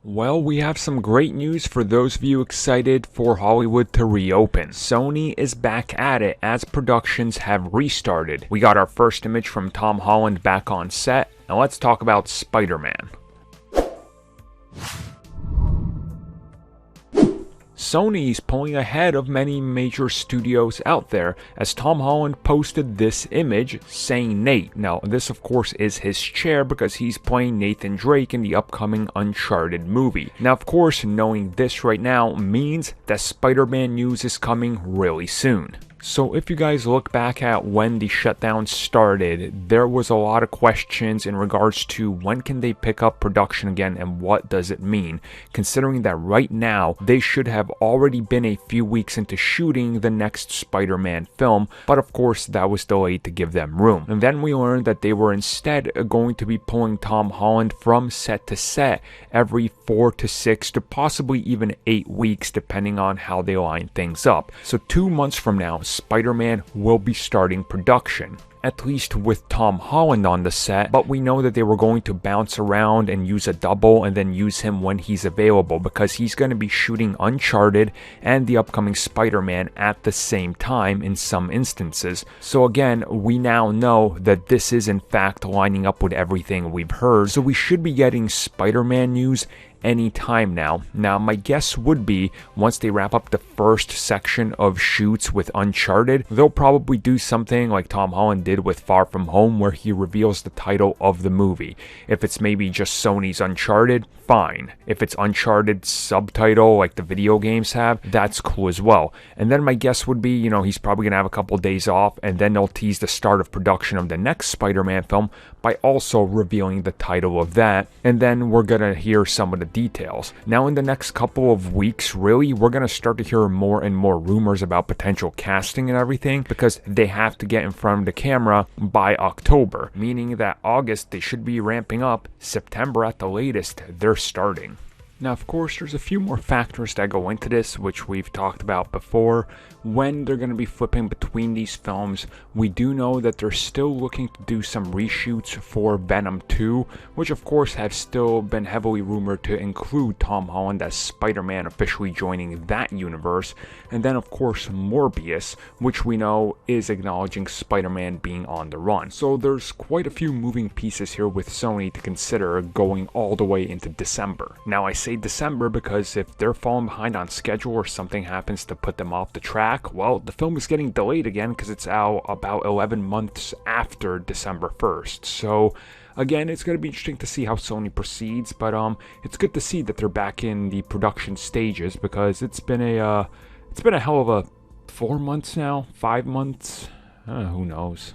Well, we have some great news for those of you excited for Hollywood to reopen. Sony is back at it as productions have restarted. We got our first image from Tom Holland back on set. Now let's talk about Spider-Man. Sony's pulling ahead of many major studios out there, as Tom Holland posted this image saying Nate. Now, this of course is his chair because he's playing Nathan Drake in the upcoming Uncharted movie. Now, of course, knowing this right now means that Spider-Man news is coming really soon. So if you guys look back at when the shutdown started, there was a lot of questions in regards to when can they pick up production again and what does it mean, considering that right now they should have already been a few weeks into shooting the next Spider-Man film, but of course that was delayed to give them room. And then we learned that they were instead going to be pulling Tom Holland from set to set every 4 to 6 to possibly even 8 weeks depending on how they line things up. So 2 months from now, Spider-Man will be starting production, at least with Tom Holland on the set, but we know that they were going to bounce around and use a double and then use him when he's available because he's going to be shooting Uncharted and the upcoming Spider-Man at the same time in some instances. So again, we now know that this is in fact lining up with everything we've heard, so we should be getting Spider-Man news anytime now. Now, my guess would be once they wrap up the first section of shoots with Uncharted, they'll probably do something like Tom Holland did with Far From Home where he reveals the title of the movie. If it's maybe just Sony's Uncharted, fine. If it's Uncharted subtitle like the video games have, that's cool as well. And then my guess would be, he's probably going to have a couple days off and then they'll tease the start of production of the next Spider-Man film by also revealing the title of that, and then we're going to hear some of the details. Now in the next couple of weeks, really, we're going to start to hear more and more rumors about potential casting and everything because they have to get in front of the camera by October, meaning that August they should be ramping up, September at the latest, they're starting. Now, of course, there's a few more factors that go into this, which we've talked about before. When they're going to be flipping between these films, we do know that they're still looking to do some reshoots for Venom 2, which of course have still been heavily rumored to include Tom Holland as Spider-Man officially joining that universe. And then, of course, Morbius, which we know is acknowledging Spider-Man being on the run. So there's quite a few moving pieces here with Sony to consider going all the way into December. Now, I say December because if they're falling behind on schedule or something happens to put them off the track, well, the film is getting delayed again because it's out about 11 months after December 1st. So again, it's going to be interesting to see how Sony proceeds, but it's good to see that they're back in the production stages because it's been a hell of a 4 months now, 5 months, who knows.